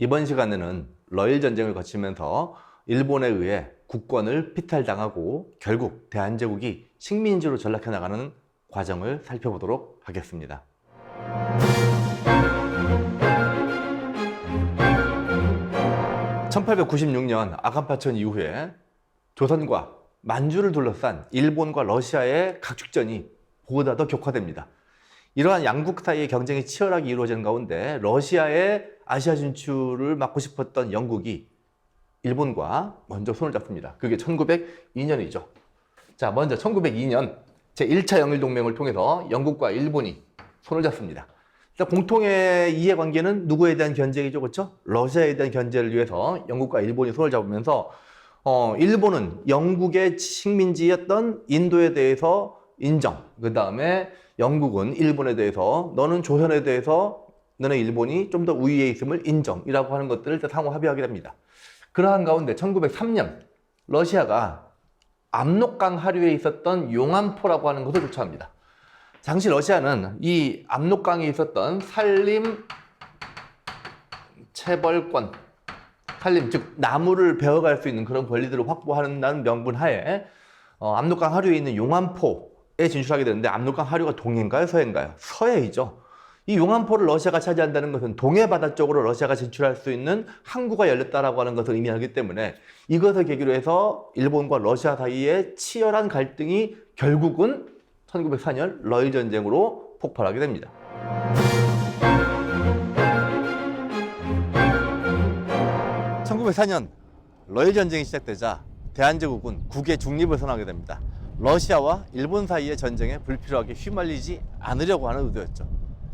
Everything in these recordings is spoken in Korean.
이번 시간에는 러일 전쟁을 거치면서 일본에 의해 국권을 피탈당하고 결국 대한제국이 식민지로 전락해 나가는 과정을 살펴보도록 하겠습니다. 1896년 아간파천 이후에 조선과 만주를 둘러싼 일본과 러시아의 각축전이 보다 더 격화됩니다. 이러한 양국 사이의 경쟁이 치열하게 이루어지는 가운데 러시아의 아시아 진출을 막고 싶었던 영국이 일본과 먼저 손을 잡습니다. 그게 1902년이죠. 자, 먼저 1902년 제1차 영일동맹을 통해서 영국과 일본이 손을 잡습니다. 공통의 이해관계는 누구에 대한 견제이죠, 그렇죠? 러시아에 대한 견제를 위해서 영국과 일본이 손을 잡으면서 일본은 영국의 식민지였던 인도에 대해서 인정. 그 다음에 영국은 일본에 대해서 너는 조선에 대해서 너네 일본이 좀 더 우위에 있음을 인정이라고 하는 것들을 상호 합의하게 됩니다. 그러한 가운데 1903년 러시아가 압록강 하류에 있었던 용안포라고 하는 것을 조차합니다. 당시 러시아는 이 압록강에 있었던 산림 체벌권, 산림 즉 나무를 베어갈 수 있는 그런 권리들을 확보한다는 명분 하에 압록강 하류에 있는 용안포에 진출하게 되는데, 압록강 하류가 동해인가요, 서해인가요? 서해이죠. 이 용안포를 러시아가 차지한다는 것은 동해 바다 쪽으로 러시아가 진출할 수 있는 항구가 열렸다라고 하는 것을 의미하기 때문에 이것을 계기로 해서 일본과 러시아 사이에 치열한 갈등이 결국은 1904년 러일 전쟁으로 폭발하게 됩니다. (1904년) 러일 전쟁이 시작되자 대한제국은 국의 중립을 선언하게 됩니다. 러시아와 일본 사이의 전쟁에 불필요하게 휘말리지 않으려고 하는 의도였죠.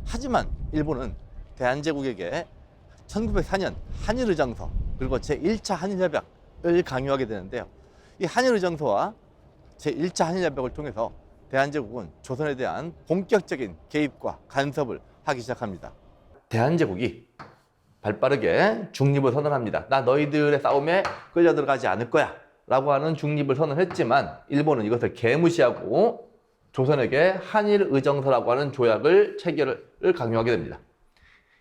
하지만 일본은 대한제국에게 1904년 한일의정서 그리고 제1차 한일협약을 강요하게 되는데요. 이 한일의정서와 제1차 한일협약을 통해서 대한제국은 조선에 대한 본격적인 개입과 간섭을 하기 시작합니다. 대한제국이 발빠르게 중립을 선언합니다. 나 너희들의 싸움에 끌려들어가지 않을 거야 라고 하는 중립을 선언했지만 일본은 이것을 개무시하고 조선에게 한일의정서라고 하는 조약을 체결을 강요하게 됩니다.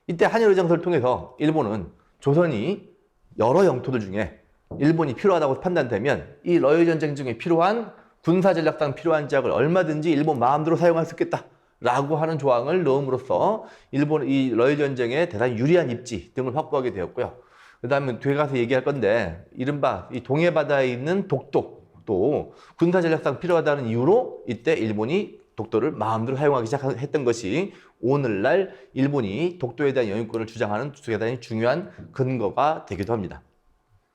이때 한일의정서를 통해서 일본은 조선이 여러 영토들 중에 일본이 필요하다고 판단되면 이 러일 전쟁 중에 필요한 군사전략상 필요한 지역을 얼마든지 일본 마음대로 사용할 수 있겠다 라고 하는 조항을 넣음으로써 일본 이 러일 전쟁에 대단히 유리한 입지 등을 확보하게 되었고요. 그 다음에 뒤에 가서 얘기할 건데, 이른바 이 동해바다에 있는 독도도 군사전략상 필요하다는 이유로 이때 일본이 독도를 마음대로 사용하기 시작했던 것이 오늘날 일본이 독도에 대한 영유권을 주장하는 대단히 중요한 근거가 되기도 합니다.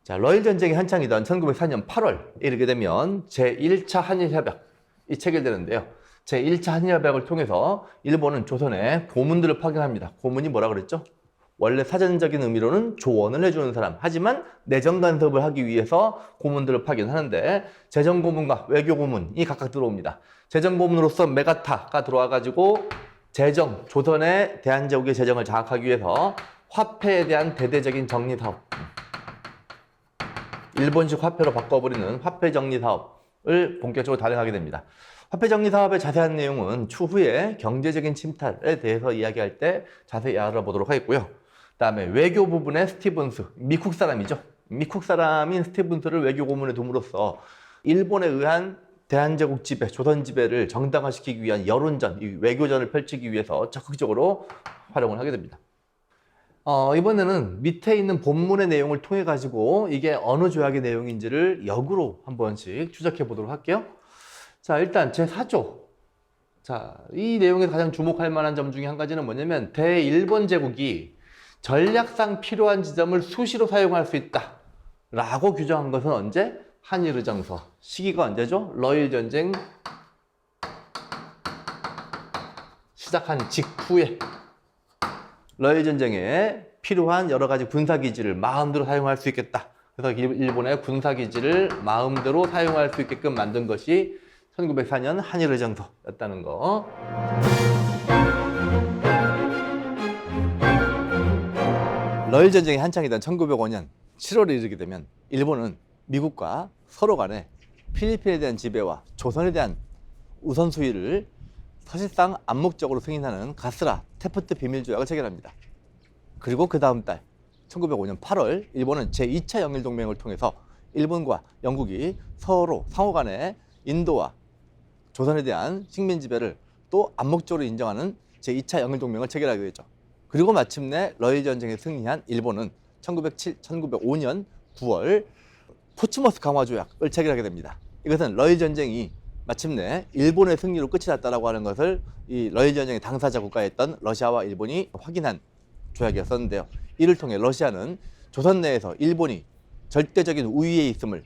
자, 러일 전쟁이 한창이던 1904년 8월에 이르게 되면 제1차 한일협약이 체결되는데요. 제1차 한일협약을 통해서 일본은 조선에 고문들을 파견합니다. 고문이 뭐라 그랬죠? 원래 사전적인 의미로는 조언을 해주는 사람, 하지만 내정 간섭을 하기 위해서 고문들을 파견하는데 재정고문과 외교고문이 각각 들어옵니다. 재정고문으로서 메가타가 들어와가지고 조선의 대한제국의 재정을 장악하기 위해서 화폐에 대한 대대적인 정리 사업, 일본식 화폐로 바꿔버리는 화폐 정리 사업을 본격적으로 단행하게 됩니다. 화폐 정리 사업의 자세한 내용은 추후에 경제적인 침탈에 대해서 이야기할 때 자세히 알아보도록 하겠고요. 그 다음에 외교 부분의 스티븐스, 미국 사람이죠. 미국 사람인 스티븐스를 외교 고문에 둠으로써 일본에 의한 대한제국 지배, 조선 지배를 정당화시키기 위한 여론전, 이 외교전을 펼치기 위해서 적극적으로 활용을 하게 됩니다. 이번에는 밑에 있는 본문의 내용을 통해 가지고 이게 어느 조약의 내용인지를 역으로 한 번씩 추적해 보도록 할게요. 자, 일단 제4조. 자, 이 내용에서 가장 주목할 만한 점 중에 한 가지는 뭐냐면 대일본 제국이 전략상 필요한 지점을 수시로 사용할 수 있다 라고 규정한 것은 언제? 한일의정서. 시기가 언제죠? 러일 전쟁 시작한 직후에 러일 전쟁에 필요한 여러 가지 군사기지를 마음대로 사용할 수 있겠다. 그래서 일본의 군사기지를 마음대로 사용할 수 있게끔 만든 것이 1904년 한일의정서였다는 거. 러일 전쟁이 한창이던 1905년 7월에 이르게 되면 일본은 미국과 서로 간에 필리핀에 대한 지배와 조선에 대한 우선수위를 사실상 암묵적으로 승인하는 가스라 테프트 비밀조약을 체결합니다. 그리고 그 다음 달 1905년 8월 일본은 제2차 영일동맹을 통해서 일본과 영국이 서로 상호 간에 인도와 조선에 대한 식민 지배를 또 암묵적으로 인정하는 제2차 영일동맹을 체결하게 되죠. 그리고 마침내 러일 전쟁에 승리한 일본은 1905년 9월 포츠머스 강화 조약을 체결하게 됩니다. 이것은 러일 전쟁이 마침내 일본의 승리로 끝이 났다라고 하는 것을 이 러일 전쟁의 당사자 국가였던 러시아와 일본이 확인한 조약이었었는데요. 이를 통해 러시아는 조선 내에서 일본이 절대적인 우위에 있음을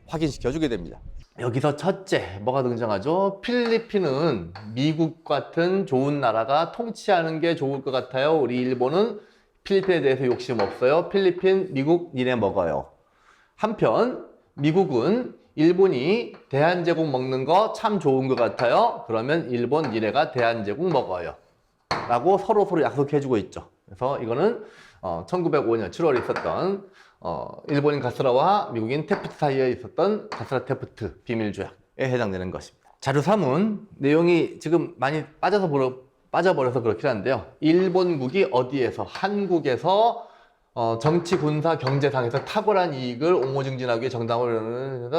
확인시켜주게 됩니다. 여기서 첫째, 뭐가 등장하죠? 필리핀은 미국 같은 좋은 나라가 통치하는 게 좋을 것 같아요. 우리 일본은 필리핀에 대해서 욕심 없어요. 필리핀, 미국 니네 먹어요. 한편 미국은 일본이 대한제국 먹는 거 참 좋은 것 같아요. 그러면 일본 니네가 대한제국 먹어요. 라고 서로 약속해주고 있죠. 그래서 이거는 1905년 7월에 있었던 일본인 가스라와 미국인 테프트 사이에 있었던 가스라 테프트 비밀조약에 해당되는 것입니다. 자료 3은 내용이 지금 많이 빠져버려서 그렇긴 한데요. 일본국이 어디에서? 한국에서 정치, 군사, 경제상에서 탁월한 이익을 옹호증진하기 위해 정당을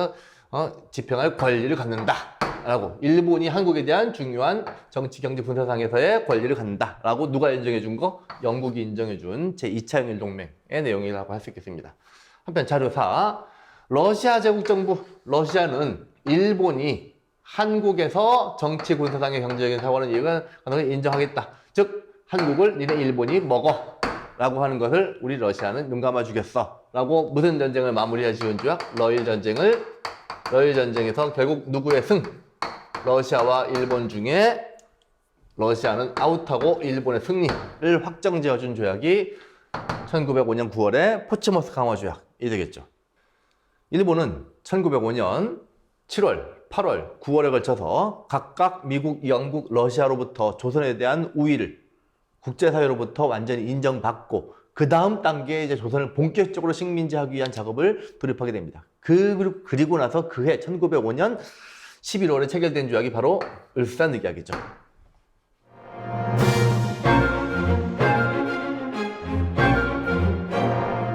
집행할 권리를 갖는다 라고, 일본이 한국에 대한 중요한 정치, 경제, 군사상에서의 권리를 갖는다 라고 누가 인정해 준 거? 영국이 인정해 준 제2차 영일동맹의 내용이라고 할 수 있겠습니다. 한편 자료 4, 러시아 제국정부, 러시아는 일본이 한국에서 정치, 군사상의 경제적인 사고는 이익을 인정하겠다. 즉 한국을 니네 일본이 먹어 라고 하는 것을 우리 러시아는 눈 감아 주겠어 라고 무슨 전쟁을 마무리해 지은 조약? 러일 전쟁에서 결국 누구의 승? 러시아와 일본 중에 러시아는 아웃하고 일본의 승리를 확정지어준 조약이 1905년 9월에 포츠머스 강화 조약이 되겠죠. 일본은 1905년 7월, 8월, 9월에 걸쳐서 각각 미국, 영국, 러시아로부터 조선에 대한 우위를 국제사회로부터 완전히 인정받고 그 다음 단계에 이제 조선을 본격적으로 식민지하기 위한 작업을 돌입하게 됩니다. 그리고 나서 그해 1905년 11월에 체결된 조약이 바로 을사늑약이죠.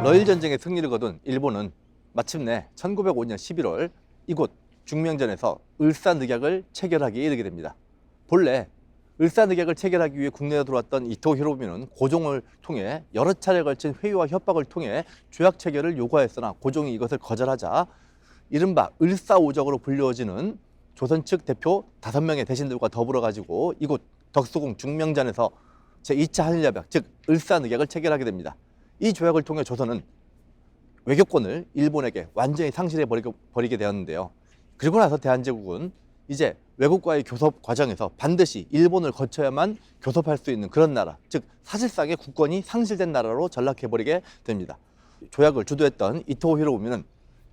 러일 전쟁의 승리를 거둔 일본은 마침내 1905년 11월 이곳 중명전에서 을사늑약을 체결하기에 이르게 됩니다. 본래 을사늑약을 체결하기 위해 국내에 들어왔던 이토 히로부미는 고종을 통해 여러 차례 걸친 회유와 협박을 통해 조약 체결을 요구하였으나 고종이 이것을 거절하자 이른바 을사오적으로 불리워지는 조선 측 대표 5명의 대신들과 더불어 가지고 이곳 덕수궁 중명전에서 제2차 한일협약, 즉 을사늑약을 체결하게 됩니다. 이 조약을 통해 조선은 외교권을 일본에게 완전히 상실해 버리게 되었는데요. 그리고 나서 대한제국은 이제 외국과의 교섭 과정에서 반드시 일본을 거쳐야만 교섭할 수 있는 그런 나라, 즉 사실상의 국권이 상실된 나라로 전락해버리게 됩니다. 조약을 주도했던 이토 히로부미는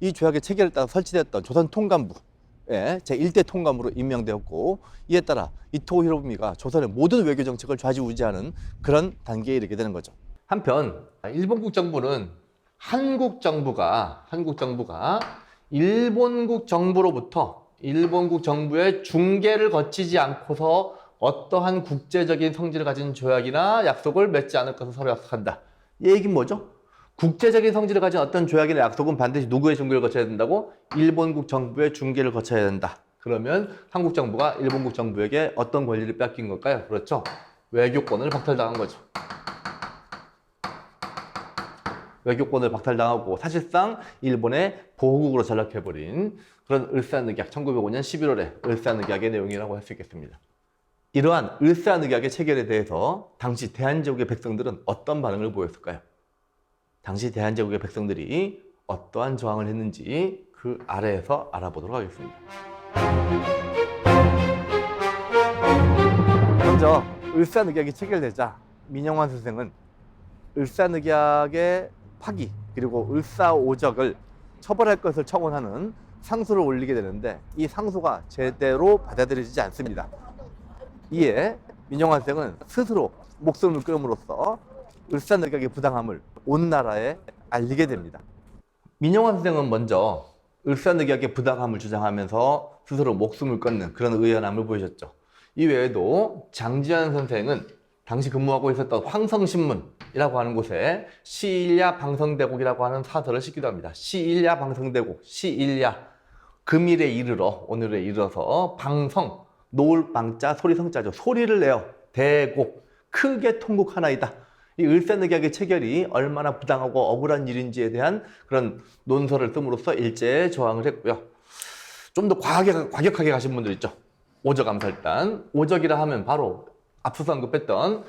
이 조약의 체결에 따라 설치되었던 조선 통감부의 제1대 통감으로 임명되었고, 이에 따라 이토 히로부미가 조선의 모든 외교 정책을 좌지우지하는 그런 단계에 이르게 되는 거죠. 한편 일본국 정부는 한국 정부가 일본국 정부로부터 일본국 정부의 중개를 거치지 않고서 어떠한 국제적인 성질을 가진 조약이나 약속을 맺지 않을 것을 서로 약속한다. 이 얘기는 뭐죠? 국제적인 성질을 가진 어떤 조약이나 약속은 반드시 누구의 중개를 거쳐야 된다고? 일본국 정부의 중개를 거쳐야 된다. 그러면 한국 정부가 일본국 정부에게 어떤 권리를 뺏긴 걸까요? 그렇죠. 외교권을 박탈당한 거죠. 외교권을 박탈당하고 사실상 일본의 보호국으로 전락해버린 그런 을사늑약, 1905년 11월에 을사늑약의 내용이라고 할 수 있겠습니다. 이러한 을사늑약의 체결에 대해서 당시 대한제국의 백성들은 어떤 반응을 보였을까요? 당시 대한제국의 백성들이 어떠한 저항을 했는지 그 아래에서 알아보도록 하겠습니다. 먼저 을사늑약이 체결되자 민영환 선생은 을사늑약의 파기 그리고 을사오적을 처벌할 것을 청원하는 상소를 올리게 되는데 이 상소가 제대로 받아들여지지 않습니다. 이에 민영환 선생은 스스로 목숨을 끊음으로써 을사늑약의 부당함을 온 나라에 알리게 됩니다. 민영환 선생은 먼저 을사늑약의 부당함을 주장하면서 스스로 목숨을 끊는 그런 의연함을 보이셨죠. 이 외에도 장지현 선생은 당시 근무하고 있었던 황성신문이라고 하는 곳에 시일야 방성대곡이라고 하는 사설을 싣기도 합니다. 시일야 방성대곡, 시일야, 금일에 이르러, 오늘에 이르러서 방성, 노을 방자, 소리성자죠. 소리를 내어 대곡, 크게 통곡하나이다. 이 을사늑약의 체결이 얼마나 부당하고 억울한 일인지에 대한 그런 논설을 씀으로써 일제에 저항을 했고요. 좀 더 과격하게 가신 분들 있죠. 오적암살단. 오적이라 하면 바로 앞서서 언급했던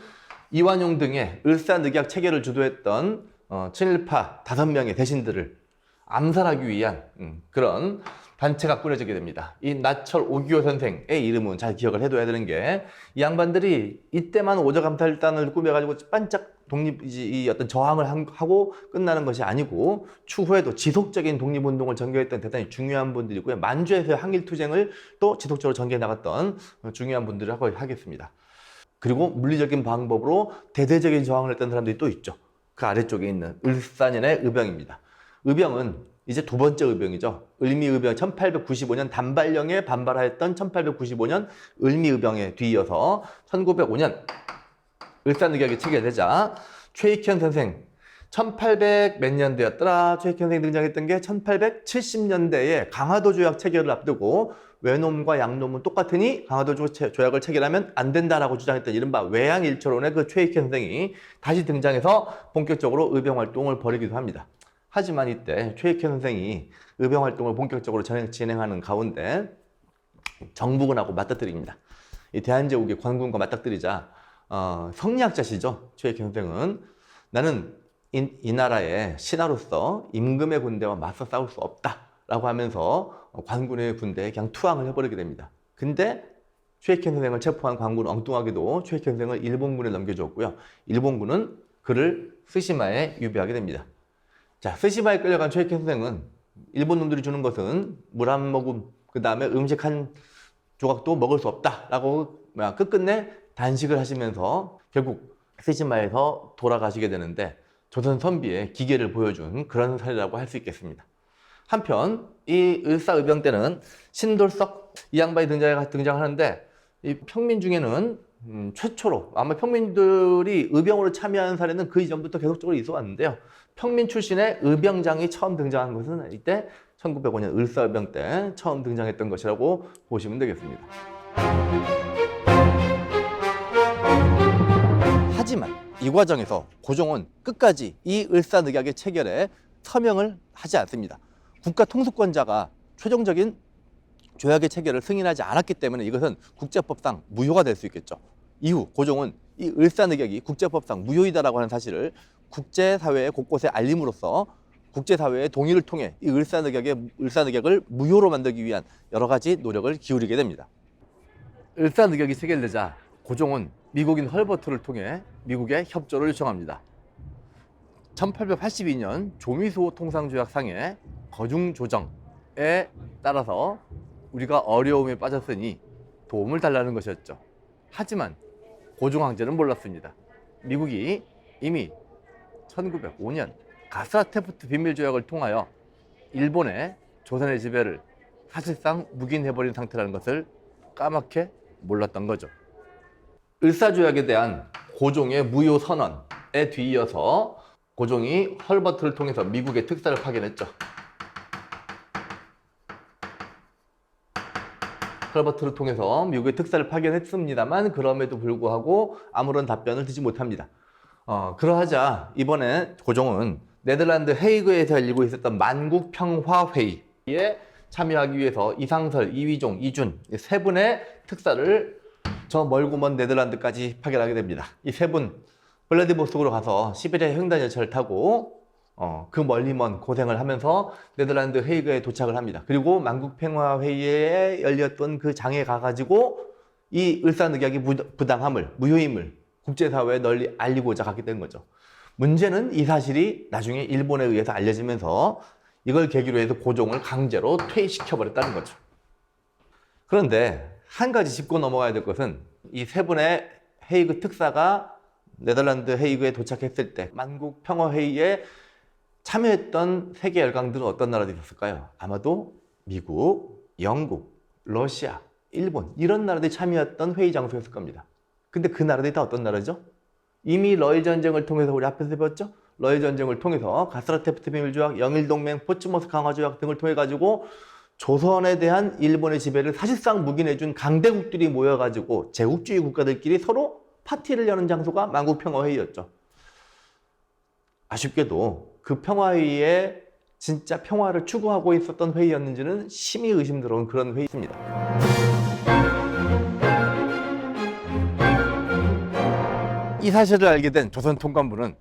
이완용 등의 을사늑약 체결을 주도했던 친일파 5명의 대신들을 암살하기 위한 그런 단체가 꾸려지게 됩니다. 이 나철 오기호 선생의 이름은 잘 기억을 해둬야 되는 게, 이 양반들이 이때만 오적암살단을 꾸며가지고 반짝 이 어떤 저항을 하고 끝나는 것이 아니고 추후에도 지속적인 독립운동을 전개했던 대단히 중요한 분들이고요. 만주에서의 항일투쟁을 또 지속적으로 전개해 나갔던 중요한 분들이라고 하겠습니다. 그리고 물리적인 방법으로 대대적인 저항을 했던 사람들이 또 있죠. 그 아래쪽에 있는 을사년의 의병입니다. 의병은 이제 두 번째 의병이죠. 을미의병 1895년 단발령에 반발하였던 1895년 을미의병에 뒤이어서 1905년 을사늑약이 체결되자 최익현 선생 1800 몇 년대였더라. 최익현 선생이 등장했던 게 1870년대에 강화도 조약 체결을 앞두고 외놈과 양놈은 똑같으니 강화도 조약을 체결하면 안 된다라고 주장했던 이른바 외양일초론의 그 최익현 선생이 다시 등장해서 본격적으로 의병 활동을 벌이기도 합니다. 하지만 이때 최익현 선생이 의병 활동을 본격적으로 진행하는 가운데 정부군하고 맞닥뜨립니다. 이 대한제국의 관군과 맞닥뜨리자 성리학자시죠. 최익현 선생은 나는 이 나라의 신하로서 임금의 군대와 맞서 싸울 수 없다라고 하면서 관군의 군대에 그냥 투항을 해버리게 됩니다. 근데 최익현 선생을 체포한 관군은 엉뚱하게도 최익현 선생을 일본군에 넘겨주었고요. 일본군은 그를 스시마에 유배하게 됩니다. 자, 스시마에 끌려간 최익현 선생은 일본 놈들이 주는 것은 물 한 모금, 그 다음에 음식 한 조각도 먹을 수 없다라고 끝끝내 단식을 하시면서 결국 스시마에서 돌아가시게 되는데, 조선 선비의 기계를 보여준 그런 사례라고 할 수 있겠습니다. 한편 이 을사의병 때는 신돌석 이 양반이 등장하는데, 이 평민 중에는 최초로, 아마 평민들이 의병으로 참여하는 사례는 그 이전부터 계속적으로 있어 왔는데요. 평민 출신의 의병장이 처음 등장한 것은 이때 1905년 을사의병 때 처음 등장했던 것이라고 보시면 되겠습니다. 하지만 이 과정에서 고종은 끝까지 이 을사늑약의 체결에 서명을 하지 않습니다. 국가 통수권자가 최종적인 조약의 체결을 승인하지 않았기 때문에 이것은 국제법상 무효가 될 수 있겠죠. 이후 고종은 이 을사늑약이 국제법상 무효이다라고 하는 사실을 국제사회 곳곳에 알림으로써 국제사회의 동의를 통해 이 을사늑약을 무효로 만들기 위한 여러 가지 노력을 기울이게 됩니다. 을사늑약이 체결되자 고종은 미국인 헐버트를 통해 미국에 협조를 요청합니다. 1882년 조미수호 통상조약상의 거중 조정에 따라서 우리가 어려움에 빠졌으니 도움을 달라는 것이었죠. 하지만 고종 황제는 몰랐습니다. 미국이 이미 1905년 가스라테프트 비밀조약을 통하여 일본의 조선의 지배를 사실상 묵인해버린 상태라는 것을 까맣게 몰랐던 거죠. 을사조약에 대한 고종의 무효 선언에 뒤이어서 고종이 헐버트를 통해서 미국의 특사를 파견했죠. 헐버트를 통해서 미국의 특사를 파견했습니다만 그럼에도 불구하고 아무런 답변을 듣지 못합니다. 그러하자 이번에 고종은 네덜란드 헤이그에서 열리고 있었던 만국평화회의에 참여하기 위해서 이상설, 이휘종, 이준 세 분의 특사를 저 멀고 먼 네덜란드까지 파견하게 됩니다. 이 세 분 블라디보스토크로 가서 시베리아 횡단 열차를 타고 그 멀리 먼 고생을 하면서 네덜란드 헤이그에 도착을 합니다. 그리고 만국평화회의에 열렸던 그 장에 가가지고 이 을사늑약의 부당함을, 무효임을 국제사회에 널리 알리고자 갔기 때문인 거죠. 문제는 이 사실이 나중에 일본에 의해서 알려지면서 이걸 계기로 해서 고종을 강제로 퇴위시켜버렸다는 거죠. 그런데 한 가지 짚고 넘어가야 될 것은 이 세 분의 헤이그 특사가 네덜란드 헤이그에 도착했을 때 만국평화회의에 참여했던 세계 열강들은 어떤 나라들이 있었을까요? 아마도 미국, 영국, 러시아, 일본 이런 나라들이 참여했던 회의 장소였을 겁니다. 근데 그 나라들이 다 어떤 나라죠? 이미 러일 전쟁을 통해서 우리 앞에서 배웠죠? 러일 전쟁을 통해서 가스라테프트 비밀조약, 영일동맹, 포츠머스 강화조약 등을 통해 가지고 조선에 대한 일본의 지배를 사실상 묵인해준 강대국들이 모여가지고 제국주의 국가들끼리 서로 파티를 여는 장소가 만국평화회의였죠. 아쉽게도 그 평화회의에 진짜 평화를 추구하고 있었던 회의였는지는 심히 의심스러운 그런 회의입니다. 이 사실을 알게 된 조선 통감부는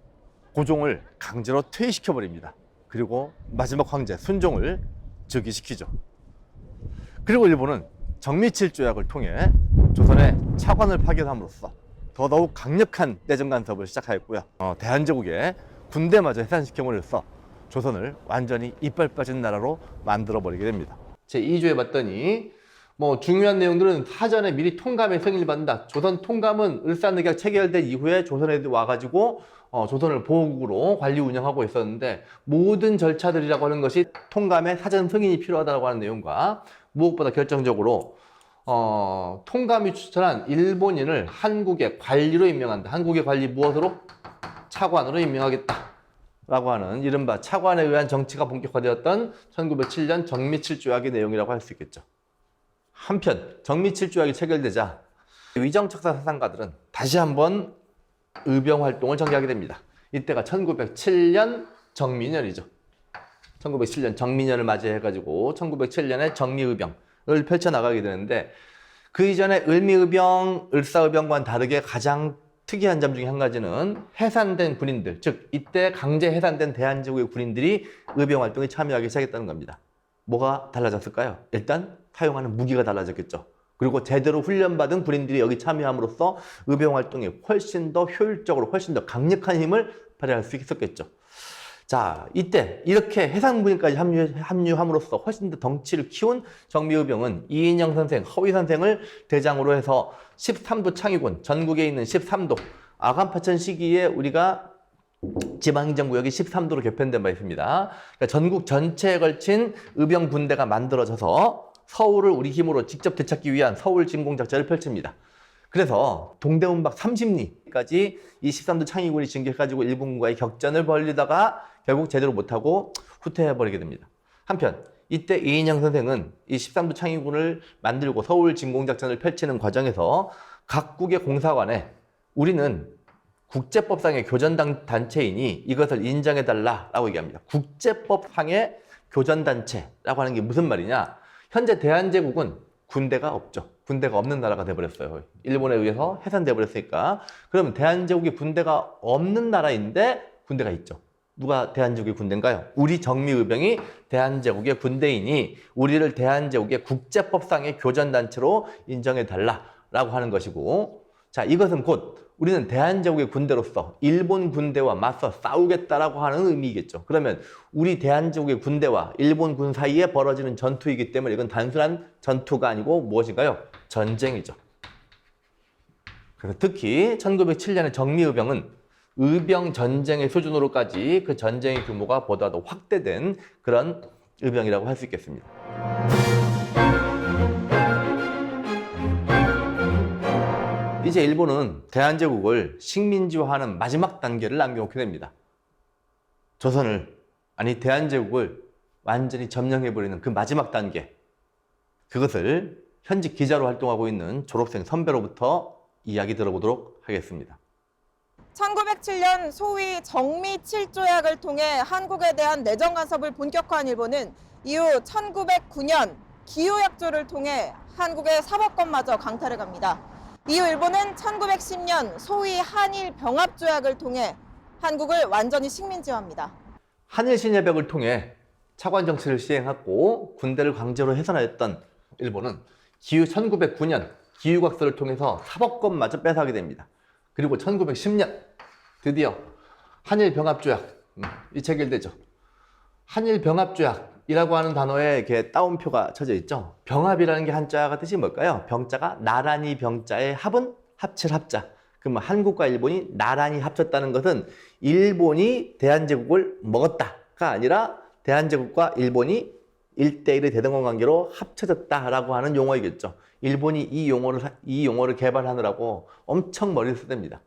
고종을 강제로 퇴위시켜버립니다. 그리고 마지막 황제 순종을 즉위시키죠. 그리고 일본은 정미칠 조약을 통해 조선의 차관을 파견함으로써 더더욱 강력한 내정 간섭을 시작하였고요. 대한제국의 군대마저 해산시켜버려서 조선을 완전히 이빨 빠진 나라로 만들어버리게 됩니다. 제2조에 봤더니 중요한 내용들은 사전에 미리 통감에 승인을 받는다. 조선 통감은 을사늑약 체결된 이후에 조선에 와가지고 조선을 보호국으로 관리 운영하고 있었는데 모든 절차들이라고 하는 것이 통감에 사전 승인이 필요하다고 하는 내용과 무엇보다 결정적으로 통감이 추천한 일본인을 한국의 관리로 임명한다. 한국의 관리 무엇으로? 차관으로 임명하겠다. 라고 하는 이른바 차관에 의한 정치가 본격화되었던 1907년 정미칠 조약의 내용이라고 할 수 있겠죠. 한편 정미칠 조약이 체결되자 위정척사 사상가들은 다시 한번 의병 활동을 전개하게 됩니다. 이때가 1907년 정민년이죠. 1907년 정민년을 맞이해가지고 1907년에 정미의병을 펼쳐나가게 되는데 그 이전에 을미의병, 을사의병과는 다르게 가장 특이한 점 중에 한 가지는 해산된 군인들, 즉 이때 강제 해산된 대한제국의 군인들이 의병 활동에 참여하기 시작했다는 겁니다. 뭐가 달라졌을까요? 일단 사용하는 무기가 달라졌겠죠. 그리고 제대로 훈련받은 군인들이 여기 참여함으로써 의병 활동에 훨씬 더 효율적으로 훨씬 더 강력한 힘을 발휘할 수 있었겠죠. 자, 이때 이렇게 해상군인까지 합류함으로써 훨씬 더 덩치를 키운 정미의병은 이인영 선생, 허위 선생을 대장으로 해서 13도 창의군, 전국에 있는 13도, 아간파천 시기에 우리가 지방행정구역이 13도로 개편된 바 있습니다. 그러니까 전국 전체에 걸친 의병 군대가 만들어져서 서울을 우리 힘으로 직접 되찾기 위한 서울 진공작전을 펼칩니다. 그래서 동대문 밖 30리까지 이 13도 창의군이 진격해가지고 일본군과의 격전을 벌리다가 결국 제대로 못하고 후퇴해버리게 됩니다. 한편 이때 이인영 선생은 이 13도 창의군을 만들고 서울 진공작전을 펼치는 과정에서 각국의 공사관에 우리는 국제법상의 교전단체이니 이것을 인정해달라라고 얘기합니다. 국제법상의 교전단체라고 하는 게 무슨 말이냐? 현재 대한제국은 군대가 없죠. 군대가 없는 나라가 돼버렸어요. 일본에 의해서 해산돼 버렸으니까. 그러면 대한제국이 군대가 없는 나라인데 군대가 있죠. 누가 대한제국의 군대인가요? 우리 정미의병이 대한제국의 군대이니 우리를 대한제국의 국제법상의 교전단체로 인정해달라라고 하는 것이고, 자, 이것은 곧 우리는 대한제국의 군대로서 일본 군대와 맞서 싸우겠다라고 하는 의미이겠죠. 그러면 우리 대한제국의 군대와 일본 군 사이에 벌어지는 전투이기 때문에 이건 단순한 전투가 아니고 무엇인가요? 전쟁이죠. 그래서 특히 1907년의 정미의병은 의병 전쟁의 수준으로까지 그 전쟁의 규모가 보다도 확대된 그런 의병이라고 할 수 있겠습니다. 이제 일본은 대한제국을 식민지화하는 마지막 단계를 남겨놓게 됩니다. 조선을, 아니 대한제국을 완전히 점령해버리는 그 마지막 단계, 그것을 현직 기자로 활동하고 있는 졸업생 선배로부터 이야기 들어보도록 하겠습니다. 1907년 소위 정미칠조약을 통해 한국에 대한 내정 간섭을 본격화한 일본은 이후 1909년 기요약조를 통해 한국의 사법권마저 강탈해 갑니다. 이후 일본은 1910년 소위 한일 병합조약을 통해 한국을 완전히 식민지화합니다. 한일 신협약을 통해 차관 정치를 시행하고 군대를 강제로 해산하였던 일본은 기후 1909년 기유각서를 통해서 사법권마저 뺏어가게 됩니다. 그리고 1910년 드디어 한일 병합조약이 체결되죠. 한일 병합조약이라고 하는 단어에 이렇게 따옴표가 쳐져 있죠. 병합이라는 게 한자가 뜻이 뭘까요? 병자가 나란히 병자의 합은 합칠 합자. 그럼 한국과 일본이 나란히 합쳤다는 것은 일본이 대한제국을 먹었다가 아니라 대한제국과 일본이 1대1의 대등원 관계로 합쳐졌다라고 하는 용어이겠죠. 일본이 이 용어를 개발하느라고 엄청 머리를 쓰댑니다.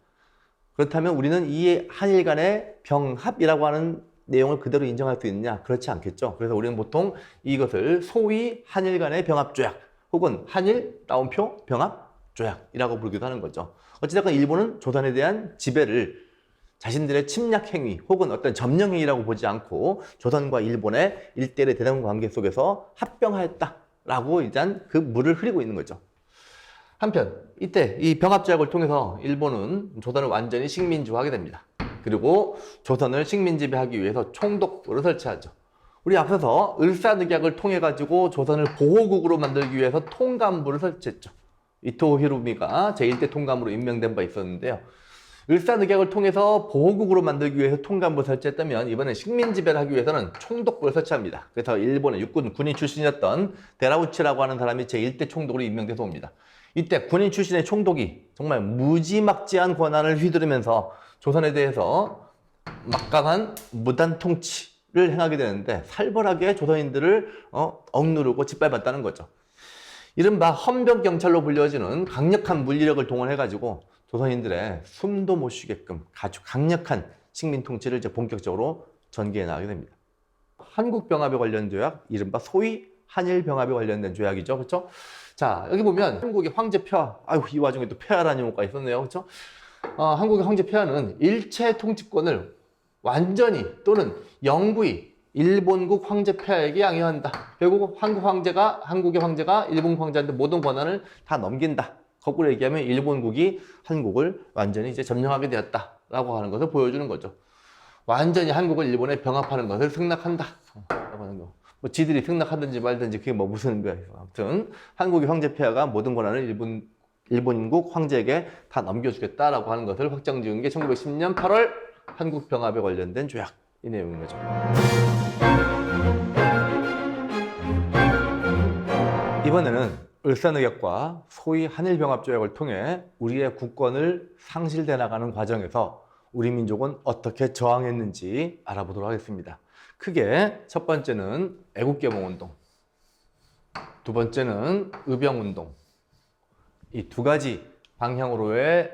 그렇다면 우리는 이 한일 간의 병합이라고 하는 내용을 그대로 인정할 수 있느냐? 그렇지 않겠죠. 그래서 우리는 보통 이것을 소위 한일 간의 병합조약 혹은 한일 따옴표 병합조약이라고 부르기도 하는 거죠. 어찌됐건 일본은 조선에 대한 지배를 자신들의 침략 행위 혹은 어떤 점령 행위라고 보지 않고 조선과 일본의 일대일의 대等관계 속에서 합병하였다라고 일단 그 물을 흐리고 있는 거죠. 한편 이때 이 병합조약을 통해서 일본은 조선을 완전히 식민지화하게 됩니다. 그리고 조선을 식민지배하기 위해서 총독부를 설치하죠. 우리 앞서서 을사늑약을 통해 가지고 조선을 보호국으로 만들기 위해서 통감부를 설치했죠. 이토 히로부미가 제1대 통감으로 임명된 바 있었는데요. 을사늑약을 통해서 보호국으로 만들기 위해서 통감부를 설치했다면 이번에 식민지배를 하기 위해서는 총독부를 설치합니다. 그래서 일본의 육군 군인 출신이었던 데라우치라고 하는 사람이 제1대 총독으로 임명돼서 옵니다. 이때 군인 출신의 총독이 정말 무지막지한 권한을 휘두르면서 조선에 대해서 막강한 무단 통치를 행하게 되는데 살벌하게 조선인들을 억누르고 짓밟았다는 거죠. 이른바 헌병경찰로 불려지는 강력한 물리력을 동원해가지고 조선인들의 숨도 못 쉬게끔 아주 강력한 식민 통치를 이제 본격적으로 전개해 나가게 됩니다. 한국병합에 관련 조약, 이른바 소위 한일병합에 관련된 조약이죠. 그렇죠? 자, 여기 보면 한국의 황제 폐하, 아유, 이 와중에 또 폐하라는 용어가 있었네요. 그렇죠? 한국의 황제 폐하는 일체 통치권을 완전히 또는 영구히 일본국 황제 폐하에게 양해한다. 결국 한국의 황제가 일본 황제한테 모든 권한을 다 넘긴다. 거꾸로 얘기하면 일본국이 한국을 완전히 이제 점령하게 되었다라고 하는 것을 보여주는 거죠. 완전히 한국을 일본에 병합하는 것을 승낙한다. 라고 하는 거. 뭐 지들이 승낙하든지 말든지 그게 뭐 무슨 의미가 있어. 아무튼 한국의 황제 폐하가 모든 권한을 일본국 황제에게 다 넘겨주겠다라고 하는 것을 확정 지은 게 1910년 8월 한국 병합에 관련된 조약 이 내용인 거죠. 이번에는 을사늑약과 소위 한일병합조약을 통해 우리의 국권을 상실돼 나가는 과정에서 우리 민족은 어떻게 저항했는지 알아보도록 하겠습니다. 크게 첫 번째는 애국개몽운동, 두 번째는 의병운동, 이 두 가지 방향으로의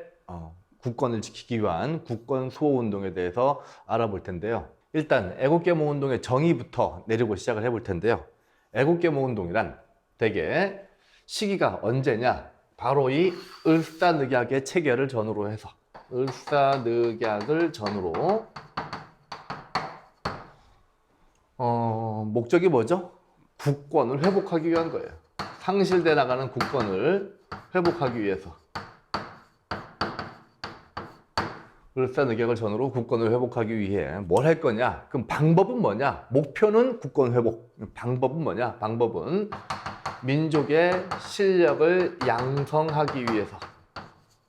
국권을 지키기 위한 국권 수호운동에 대해서 알아볼 텐데요. 일단 애국개몽운동의 정의부터 내리고 시작을 해볼 텐데요. 애국개몽운동이란 대개 시기가 언제냐? 바로 이 을사늑약의 체결을 전후로 해서 을사늑약을 전후로 목적이 뭐죠? 국권을 회복하기 위한 거예요. 상실돼 나가는 국권을 회복하기 위해서 을사늑약을 전후로 국권을 회복하기 위해 뭘 할 거냐? 그럼 방법은 뭐냐? 목표는 국권 회복. 방법은 뭐냐? 방법은 민족의 실력을 양성하기 위해서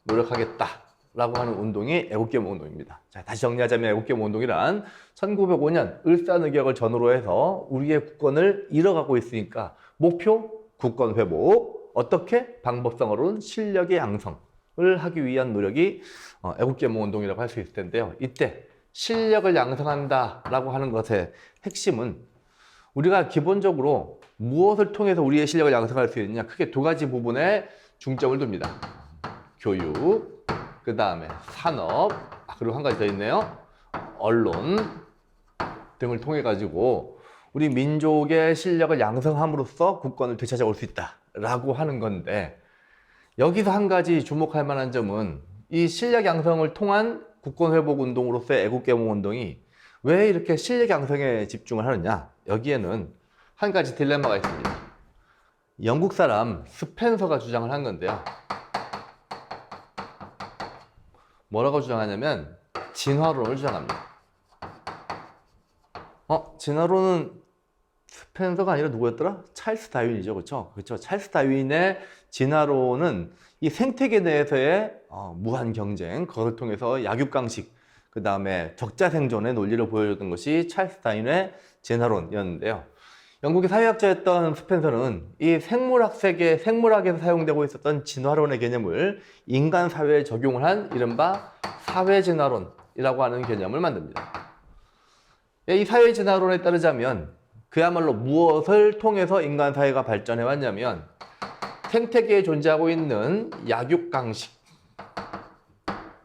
노력하겠다라고 하는 운동이 애국개몽운동입니다. 자, 다시 정리하자면 애국개몽운동이란 1905년 을사늑약을 전후로 해서 우리의 국권을 잃어가고 있으니까 목표 국권 회복, 어떻게 방법상으로는 실력의 양성을 하기 위한 노력이 애국개몽운동이라고 할 수 있을 텐데요. 이때 실력을 양성한다라고 하는 것의 핵심은 우리가 기본적으로 무엇을 통해서 우리의 실력을 양성할 수 있느냐, 크게 두 가지 부분에 중점을 둡니다. 교육, 그 다음에 산업, 그리고 한 가지 더 있네요. 언론 등을 통해 가지고 우리 민족의 실력을 양성함으로써 국권을 되찾아올 수 있다라고 하는 건데, 여기서 한 가지 주목할 만한 점은 이 실력 양성을 통한 국권 회복 운동으로서의 애국개몽 운동이 왜 이렇게 실력 양성에 집중을 하느냐? 여기에는 한 가지 딜레마가 있습니다. 영국 사람 스펜서가 주장을 한 건데요. 뭐라고 주장하냐면 진화론을 주장합니다. 진화론은 스펜서가 아니라 누구였더라? 찰스 다윈이죠. 그렇죠? 그렇죠. 찰스 다윈의 진화론은 이 생태계 내에서의 무한 경쟁, 그것을 통해서 약육강식, 그 다음에 적자생존의 논리를 보여줬던 것이 찰스 다윈의 진화론이었는데요. 영국의 사회학자였던 스펜서는 이 생물학에서 사용되고 있었던 진화론의 개념을 인간 사회에 적용을 한 이른바 사회진화론이라고 하는 개념을 만듭니다. 이 사회진화론에 따르자면 그야말로 무엇을 통해서 인간 사회가 발전해 왔냐면 생태계에 존재하고 있는 약육강식,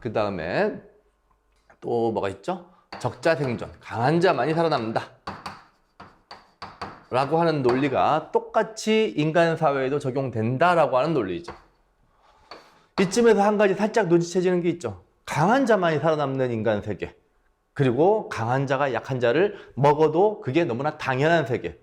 그 다음에 또 뭐가 있죠? 적자 생존, 강한 자만이 살아남는다 라고 하는 논리가 똑같이 인간 사회에도 적용된다라고 하는 논리죠. 이쯤에서 한 가지 살짝 눈치채지는 게 있죠. 강한 자만이 살아남는 인간 세계, 그리고 강한 자가 약한 자를 먹어도 그게 너무나 당연한 세계.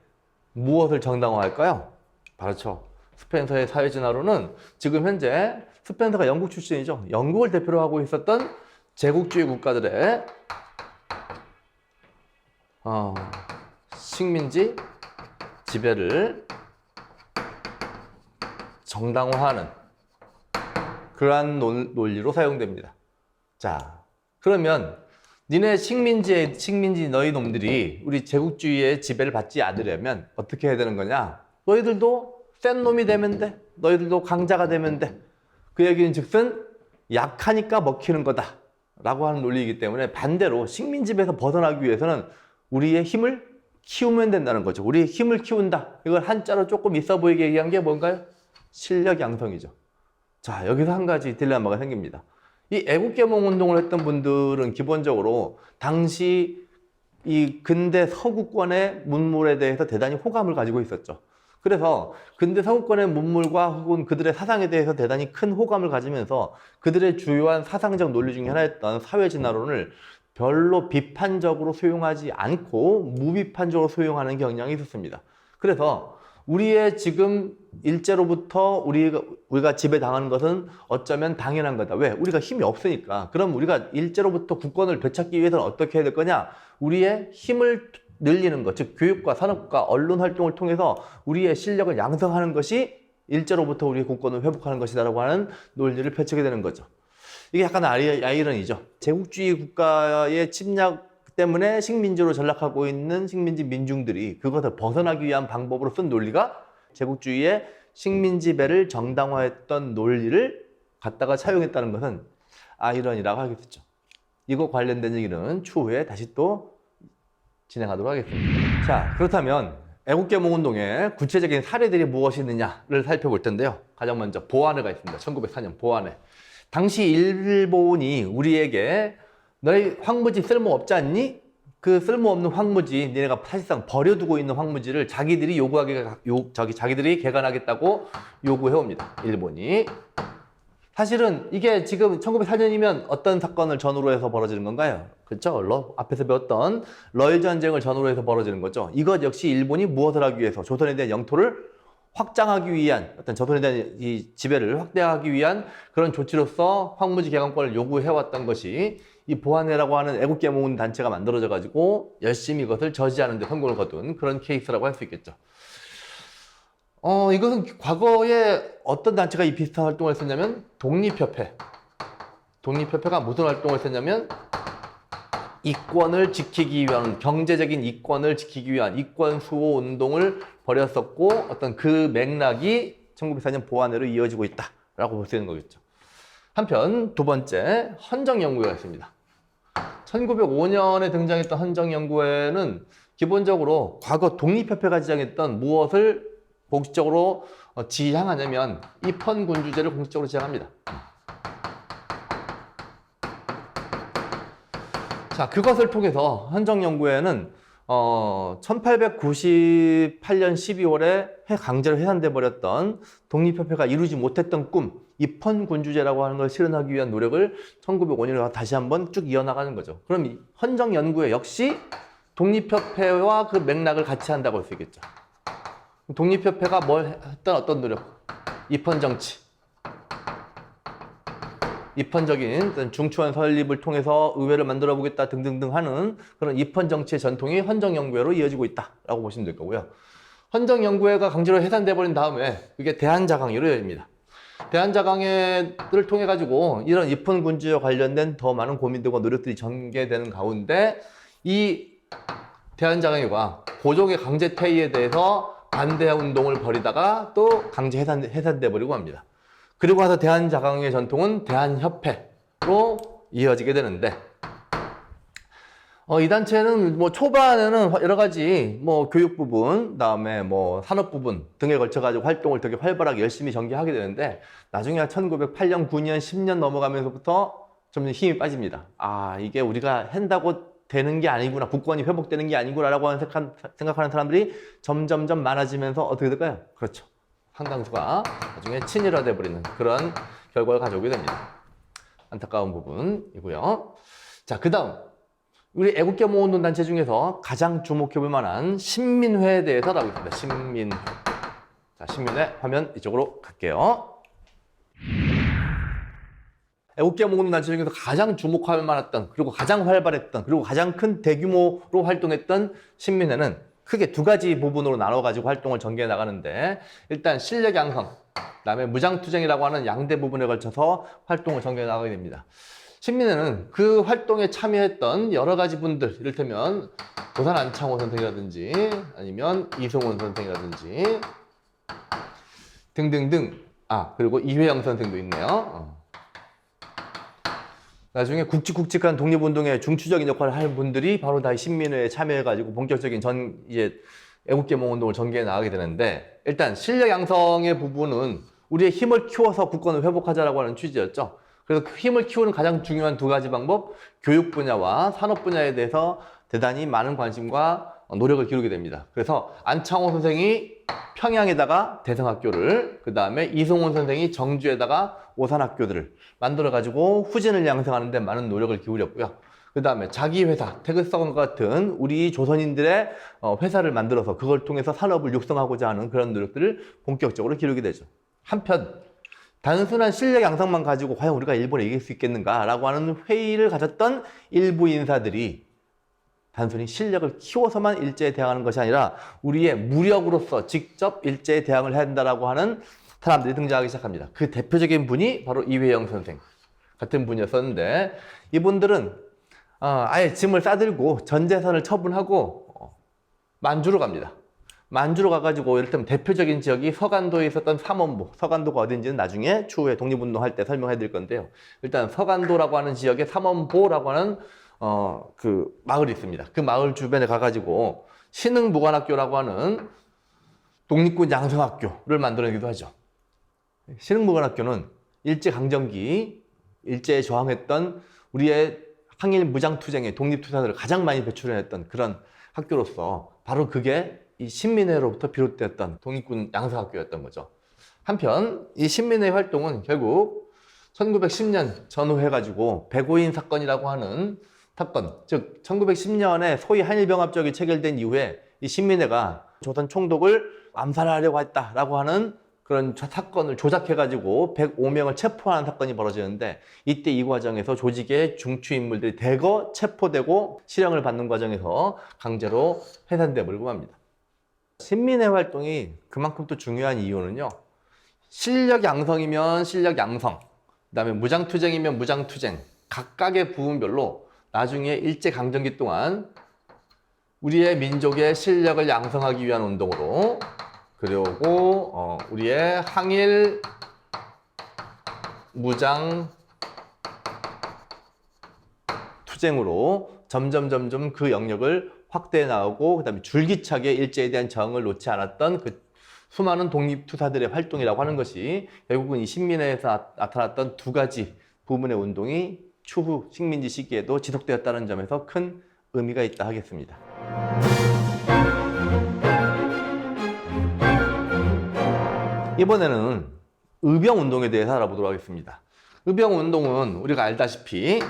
무엇을 정당화할까요? 그렇죠. 스펜서의 사회진화론은 지금 현재 스펜서가 영국 출신이죠. 영국을 대표로 하고 있었던 제국주의 국가들의 식민지 지배를 정당화하는 그러한 논리로 사용됩니다. 자, 그러면 니네 식민지 너희 놈들이 우리 제국주의의 지배를 받지 않으려면 어떻게 해야 되는 거냐? 너희들도 센 놈이 되면 돼. 너희들도 강자가 되면 돼. 그 얘기는 즉슨 약하니까 먹히는 거다 라고 하는 논리이기 때문에 반대로 식민지배에서 벗어나기 위해서는 우리의 힘을 키우면 된다는 거죠. 우리의 힘을 키운다. 이걸 한자로 조금 있어 보이게 얘기한 게 뭔가요? 실력 양성이죠. 자, 여기서 한 가지 딜레마가 생깁니다. 이 애국개몽 운동을 했던 분들은 기본적으로 당시 이 근대 서구권의 문물에 대해서 대단히 호감을 가지고 있었죠. 그래서 근대 서구권의 문물과 혹은 그들의 사상에 대해서 대단히 큰 호감을 가지면서 그들의 주요한 사상적 논리 중에 하나였던 사회진화론을 별로 비판적으로 수용하지 않고 무비판적으로 수용하는 경향이 있었습니다. 그래서 우리의 지금 일제로부터 우리가 지배당하는 것은 어쩌면 당연한 거다. 왜? 우리가 힘이 없으니까. 그럼 우리가 일제로부터 국권을 되찾기 위해서는 어떻게 해야 될 거냐? 우리의 힘을 늘리는 것, 즉 교육과 산업과 언론 활동을 통해서 우리의 실력을 양성하는 것이 일제로부터 우리의 국권을 회복하는 것이다라고 하는 논리를 펼치게 되는 거죠. 이게 약간 아이러니죠. 제국주의 국가의 침략 때문에 식민지로 전락하고 있는 식민지 민중들이 그것을 벗어나기 위한 방법으로 쓴 논리가 제국주의의 식민지배를 정당화했던 논리를 갖다가 차용했다는 것은 아이러니라고 하겠죠. 이거 관련된 얘기는 추후에 다시 또 진행하도록 하겠습니다. 자, 그렇다면 애국개몽 운동의 구체적인 사례들이 무엇이 있느냐를 살펴볼 텐데요. 가장 먼저 보안회가 있습니다. 1904년 보안회. 당시 일본이 우리에게 너희 황무지 쓸모없지 않니? 그 쓸모없는 황무지, 니네가 사실상 버려두고 있는 황무지를 자기들이 자기들이 개간하겠다고 요구해옵니다. 일본이. 사실은 이게 지금 1904년이면 어떤 사건을 전후로 해서 벌어지는 건가요? 그렇죠? 앞에서 배웠던 러일 전쟁을 전후로 해서 벌어지는 거죠. 이것 역시 일본이 무엇을 하기 위해서 조선에 대한 영토를 확장하기 위한 어떤 조선에 대한 이 지배를 확대하기 위한 그런 조치로서 황무지 개간권을 요구해왔던 것이 이 보안회라고 하는 애국개몽 단체가 만들어져 가지고 열심히 이것을 저지하는 데 성공을 거둔 그런 케이스라고 할 수 있겠죠. 이것은 과거에 어떤 단체가 이 비슷한 활동을 했었냐면 독립협회. 독립협회가 무슨 활동을 했었냐면 이권을 지키기 위한, 경제적인 이권을 지키기 위한 이권 수호 운동을 벌였었고 어떤 그 맥락이 1904년 보안회로 이어지고 있다라고 볼 수 있는 거겠죠. 한편 두 번째 헌정연구회가 있습니다. 1905년에 등장했던 헌정연구회는 기본적으로 과거 독립협회가 지향했던 무엇을 공식적으로 지향하냐면 입헌군주제를 공식적으로 지향합니다. 자, 그것을 통해서 헌정연구회는 1898년 12월에 강제로 해산돼 버렸던 독립협회가 이루지 못했던 꿈, 입헌군주제라고 하는 걸 실현하기 위한 노력을 1905년에 다시 한번 쭉 이어나가는 거죠. 그럼 이 헌정연구회 역시 독립협회와 그 맥락을 같이 한다고 할 수 있겠죠. 독립협회가 뭘 했던 어떤 노력? 입헌정치. 입헌적인 중추원 설립을 통해서 의회를 만들어 보겠다 등등등 하는 그런 입헌정치의 전통이 헌정연구회로 이어지고 있다라고 보시면 될 거고요. 헌정연구회가 강제로 해산돼 버린 다음에 그게 대한자강회로 이어집니다. 대한자강회를 통해 가지고 이런 입헌군주와 관련된 더 많은 고민들과 노력들이 전개되는 가운데 이 대한자강회가 고종의 강제 퇴위에 대해서 반대 운동을 벌이다가 또 강제 해산돼 버리고 합니다. 그리고 와서 대한자강회 전통은 대한협회로 이어지게 되는데, 이 단체는 뭐 초반에는 여러 가지 뭐 교육 부분, 그다음에 뭐 산업 부분 등에 걸쳐가지고 활동을 되게 활발하게 열심히 전개하게 되는데, 나중에 1908년, 9년, 10년 넘어가면서부터 점점 힘이 빠집니다. 아, 이게 우리가 한다고 되는 게 아니구나, 국권이 회복되는 게 아니구나라고 생각하는 사람들이 점점점 많아지면서 어떻게 될까요? 그렇죠. 상당수가 나중에 친일화돼 버리는 그런 결과를 가져오게 됩니다. 안타까운 부분이고요. 자, 그 다음 우리 애국계 모운동 단체 중에서 가장 주목해 볼 만한 신민회에 대해서 나오고 있습니다. 신민회. 자, 신민회 화면 이쪽으로 갈게요. 애국계 모운동 단체 중에서 가장 주목할 만했던, 그리고 가장 활발했던, 그리고 가장 큰 대규모로 활동했던 신민회는 크게 두 가지 부분으로 나눠가지고 활동을 전개해 나가는데, 일단 실력 양성, 그다음에 무장투쟁이라고 하는 양대 부분에 걸쳐서 활동을 전개해 나가게 됩니다. 신민회는 그 활동에 참여했던 여러 가지 분들, 이를테면 도산 안창호 선생이라든지 아니면 이승훈 선생이라든지 등등등, 그리고 이회영 선생도 있네요. 나중에 굵직굵직한 독립운동의 중추적인 역할을 할 분들이 바로 다 신민회에 참여해가지고 본격적인 애국계 모운동을 전개해 나가게 되는데, 일단 실력 양성의 부분은 우리의 힘을 키워서 국권을 회복하자라고 하는 취지였죠. 그래서 그 힘을 키우는 가장 중요한 두 가지 방법, 교육 분야와 산업 분야에 대해서 대단히 많은 관심과 노력을 기울이게 됩니다. 그래서 안창호 선생이 평양에다가 대성학교를, 그 다음에 이승훈 선생이 정주에다가 오산학교들을 만들어가지고 후진을 양성하는 데 많은 노력을 기울였고요. 그 다음에 자기 회사, 태극성과 같은 우리 조선인들의 회사를 만들어서 그걸 통해서 산업을 육성하고자 하는 그런 노력들을 본격적으로 기울이게 되죠. 한편 단순한 실력 양성만 가지고 과연 우리가 일본에 이길 수 있겠는가라고 하는 회의를 가졌던 일부 인사들이 단순히 실력을 키워서만 일제에 대항하는 것이 아니라 우리의 무력으로서 직접 일제에 대항을 해야 된다라고 하는 사람들이 등장하기 시작합니다. 그 대표적인 분이 바로 이회영 선생 같은 분이었었는데, 이분들은 아예 짐을 싸들고 전 재산을 처분하고 만주로 갑니다. 만주로 가가지고 이를테면 대표적인 지역이 서간도에 있었던 삼원보, 서간도가 어딘지는 나중에 추후에 독립운동할 때 설명해 드릴 건데요. 일단 서간도라고 하는 지역에 삼원보라고 하는 그 마을이 있습니다. 그 마을 주변에 가가지고 신흥무관학교라고 하는 독립군 양성학교를 만들어내기도 하죠. 신흥무관학교는 일제강점기, 일제에 저항했던 우리의 항일 무장투쟁의 독립투사들을 가장 많이 배출해냈던 그런 학교로서 바로 그게 이 신민회로부터 비롯되었던 독립군 양성학교였던 거죠. 한편 이 신민회 활동은 결국 1910년 전후해가지고 백오인 사건이라고 하는 사건, 즉 1910년에 소위 한일병합적이 체결된 이후에 이 신민회가 조선 총독을 암살하려고 했다라고 하는 그런 사건을 조작해가지고 105명을 체포하는 사건이 벌어지는데, 이때 이 과정에서 조직의 중추 인물들이 대거 체포되고 실형을 받는 과정에서 강제로 해산돼 버리고 맙니다. 신민회 활동이 그만큼 또 중요한 이유는요, 실력 양성이면 실력 양성, 그 다음에 무장투쟁이면 무장투쟁, 각각의 부분별로 나중에 일제강점기 동안 우리의 민족의 실력을 양성하기 위한 운동으로, 그리고 우리의 항일 무장 투쟁으로 점점 그 영역을 확대해 나가고, 그 다음에 줄기차게 일제에 대한 저항을 놓지 않았던 그 수많은 독립투사들의 활동이라고 하는 것이 결국은 이 신민회에서 나타났던 두 가지 부분의 운동이 추후 식민지 시기에도 지속되었다는 점에서 큰 의미가 있다 하겠습니다. 이번에는 의병운동에 대해서 알아보도록 하겠습니다. 의병운동은 우리가 알다시피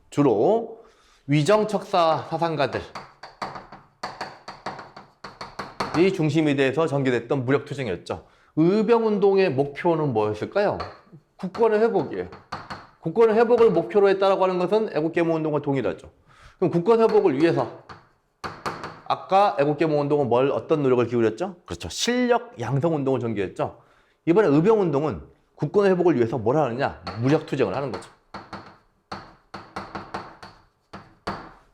주로 위정척사 사상가들이 중심이 돼서 전개됐던 무력투쟁이었죠. 의병운동의 목표는 뭐였을까요? 국권의 회복이에요. 국권의 회복을 목표로 했다라고 하는 것은 애국계몽운동과 동일하죠. 그럼 국권 회복을 위해서 아까 애국계몽운동은 어떤 노력을 기울였죠? 그렇죠. 실력 양성운동을 전개했죠. 이번에 의병운동은 국권 회복을 위해서 뭘 하느냐? 무력투쟁을 하는 거죠.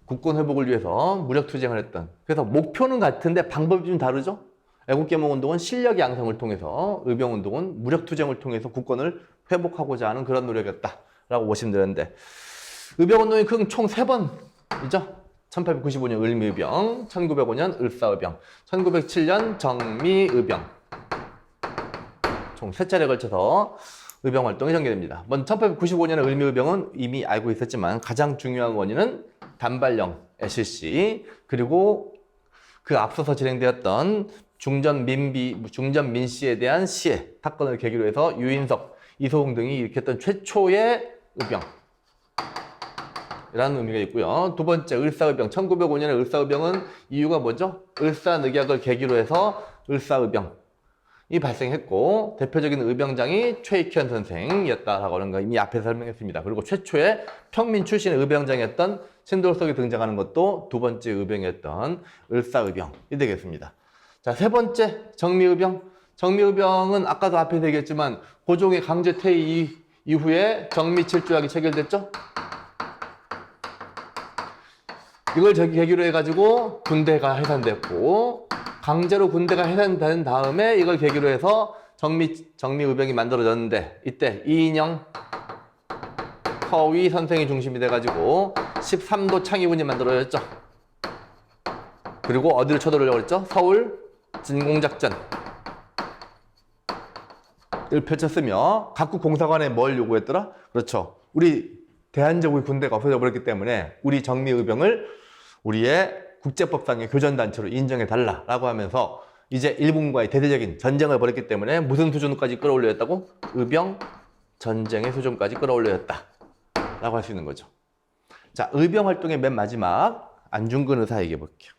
국권 회복을 위해서 무력투쟁을 했던. 그래서 목표는 같은데 방법이 좀 다르죠? 애국계몽운동은 실력 양성을 통해서, 의병운동은 무력투쟁을 통해서 국권을 회복하고자 하는 그런 노력이었다라고 보시면 되는데, 의병운동이 총 3번이죠. 1895년 을미의병, 1905년 을사의병, 1907년 정미의병. 총 3차례에 걸쳐서 의병 활동이 전개됩니다. 먼저 1895년의 을미의병은 이미 알고 있었지만 가장 중요한 원인은 단발령 SC 그리고 그 앞서서 진행되었던 중전 민씨에 대한 시해 사건을 계기로 해서 유인석, 이소홍 등이 일으켰던 최초의 의병 라는 의미가 있고요. 두 번째 을사의병 1905년의 을사의병은 이유가 뭐죠? 을사늑약을 계기로 해서 을사의병이 발생했고 대표적인 의병장이 최익현 선생이었다라고 하는 거 이미 앞에서 설명했습니다. 그리고 최초의 평민 출신의 의병장이었던 신돌석이 등장하는 것도 두 번째 의병이었던 을사의병이 되겠습니다. 자, 세 번째 정미의병. 정미의병은 아까도 앞에서 얘기했지만 고종의 강제 퇴위 이후에 정미칠조약이 체결됐죠? 이걸 계기로 해가지고 군대가 해산됐고 강제로 군대가 해산된 다음에 이걸 계기로 해서 정미의병이 만들어졌는데 이때 이인영 허위 선생이 중심이 돼가지고 13도 창의군이 만들어졌죠. 그리고 어디를 쳐들으려고 했죠? 서울 진공작전을 펼쳤으며 각국 공사관에 뭘 요구했더라? 그렇죠. 우리 대한제국의 군대가 없어져 버렸기 때문에 우리 정미의병을 우리의 국제법상의 교전단체로 인정해달라라고 하면서 이제 일본과의 대대적인 전쟁을 벌였기 때문에 무슨 수준까지 끌어올려 했다고? 의병 전쟁의 수준까지 끌어올려 했다라고 할 수 있는 거죠. 자, 의병 활동의 맨 마지막 안중근 의사 얘기해 볼게요.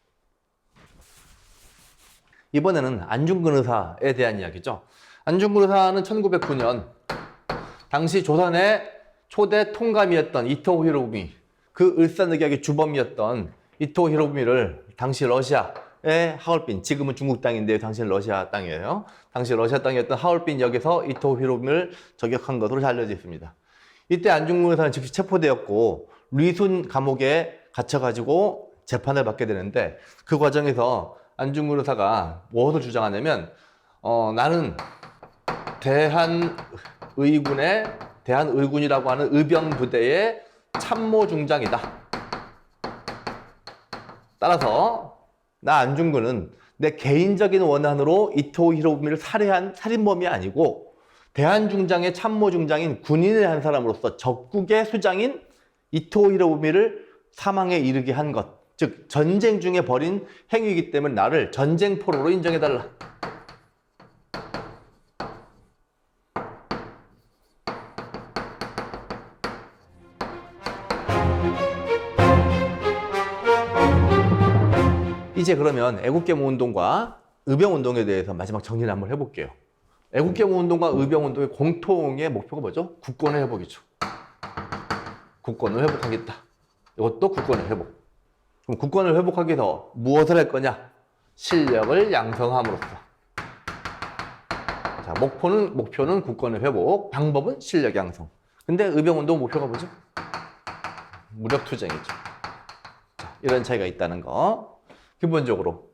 이번에는 안중근 의사에 대한 이야기죠. 안중근 의사는 1909년 당시 조선의 초대 통감이었던 이토 히로부미, 그 을사늑약의 주범이었던 이토 히로부미를 당시 러시아의 하얼빈, 지금은 중국 땅인데 당시는 러시아 땅이에요. 당시 러시아 땅이었던 하얼빈 역에서 이토 히로부미를 저격한 것으로 알려져 있습니다. 이때 안중근 의사는 즉시 체포되었고 리순 감옥에 갇혀가지고 재판을 받게 되는데 그 과정에서 안중근 의사가 무엇을 주장하냐면 나는 대한의군이라고 하는 의병 부대의 참모 중장이다. 따라서 나 안중근은 내 개인적인 원한으로 이토 히로부미를 살해한 살인범이 아니고 대한중장의 참모 중장인 군인의 한 사람으로서 적국의 수장인 이토 히로부미를 사망에 이르게 한 것, 즉 전쟁 중에 벌인 행위이기 때문에 나를 전쟁포로로 인정해달라. 이제 그러면 애국계몽운동과 의병운동에 대해서 마지막 정리를 한번 해볼게요. 애국계몽운동과 의병운동의 공통의 목표가 뭐죠? 국권의 회복이죠. 국권을 회복하겠다. 이것도 국권의 회복. 그럼 국권을 회복하기 위해서 무엇을 할 거냐? 실력을 양성함으로써. 자, 목표는 국권의 회복, 방법은 실력 양성. 근데 의병운동 목표가 뭐죠? 무력투쟁이죠. 자, 이런 차이가 있다는 거. 기본적으로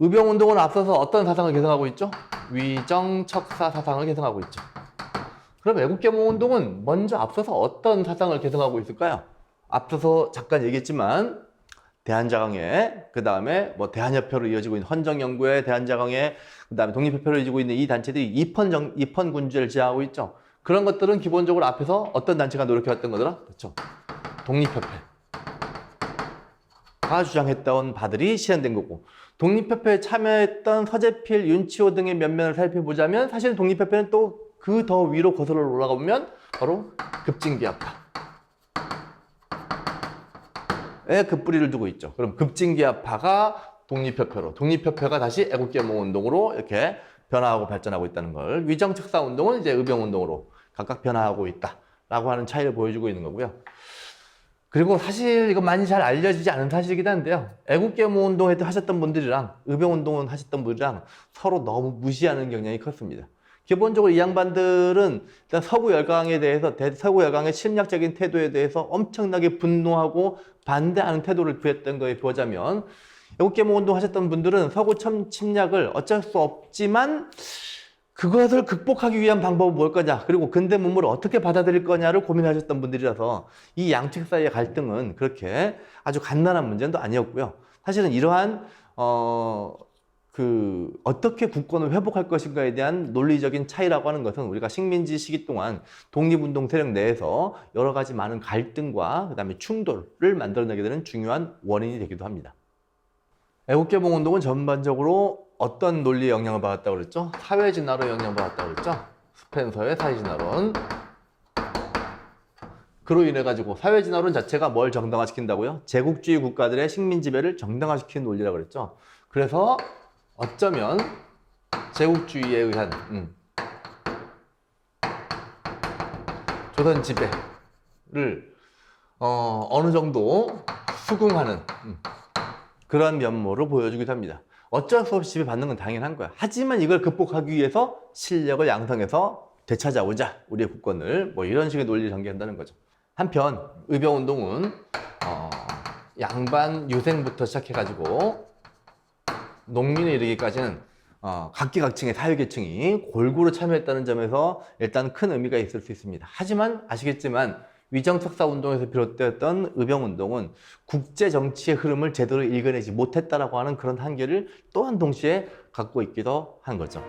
의병운동은 앞서서 어떤 사상을 개성하고 있죠? 위정척사 사상을 개성하고 있죠. 그럼 애국계몽운동은 먼저 앞서서 어떤 사상을 개성하고 있을까요? 앞서서 잠깐 얘기했지만 대한자강회, 그 다음에 뭐 대한협회로 이어지고 있는 헌정연구회, 대한자강회, 그 다음에 독립협회로 이어지고 있는 이 단체들이 입헌군주제를 지향하고 있죠. 그런 것들은 기본적으로 앞에서 어떤 단체가 노력해왔던 거더라? 그렇죠. 독립협회. 가 주장했던 바들이 실현된 거고, 독립협회에 참여했던 서재필, 윤치호 등의 면면을 살펴보자면 사실 독립협회는 또 그 더 위로 거슬러 올라가 보면 바로 급진기합파에 그 뿌리를 두고 있죠. 그럼 급진기합파가 독립협회로, 독립협회가 다시 애국계몽운동으로 이렇게 변화하고 발전하고 있다는 걸, 위정척사운동은 이제 의병운동으로 각각 변화하고 있다라고 하는 차이를 보여주고 있는 거고요. 그리고 사실 이거 많이 잘 알려지지 않은 사실이긴 한데요. 애국계몽운동 하셨던 분들이랑 의병운동을 하셨던 분들이랑 서로 너무 무시하는 경향이 컸습니다. 기본적으로 이 양반들은 일단 서구 열강에 대해서, 서구 열강의 침략적인 태도에 대해서 엄청나게 분노하고 반대하는 태도를 보였던 거에 비하자면, 애국계몽운동 하셨던 분들은 서구 침략을 어쩔 수 없지만 그것을 극복하기 위한 방법은 뭘 거냐, 그리고 근대 문물을 어떻게 받아들일 거냐를 고민하셨던 분들이라서 이 양측 사이의 갈등은 그렇게 아주 간단한 문제는 또 아니었고요. 사실은 이러한 어떻게 국권을 회복할 것인가에 대한 논리적인 차이라고 하는 것은 우리가 식민지 시기 동안 독립운동 세력 내에서 여러 가지 많은 갈등과 그다음에 충돌을 만들어내게 되는 중요한 원인이 되기도 합니다. 애국개봉운동은 전반적으로 어떤 논리에 영향을 받았다고 그랬죠? 사회진화로 영향받았다고 그랬죠? 스펜서의 사회진화론. 그로 인해 가지고 사회진화론 자체가 뭘 정당화시킨다고요? 제국주의 국가들의 식민지배를 정당화시키는 논리라고 그랬죠. 그래서 어쩌면 제국주의에 의한 조선 지배를 어느 정도 수긍하는 그런 면모를 보여주기도 합니다. 어쩔 수 없이 지배받는 건 당연한 거야. 하지만 이걸 극복하기 위해서 실력을 양성해서 되찾아오자, 우리의 국권을. 뭐 이런 식의 논리를 전개한다는 거죠. 한편 의병운동은 양반 유생부터 시작해가지고 농민에 이르기까지는 각기각층의 사회계층이 골고루 참여했다는 점에서 일단 큰 의미가 있을 수 있습니다. 하지만 아시겠지만 위정척사운동에서 비롯되었던 의병운동은 국제정치의 흐름을 제대로 읽어내지 못했다라고 하는 그런 한계를 또한 동시에 갖고 있기도 한 거죠.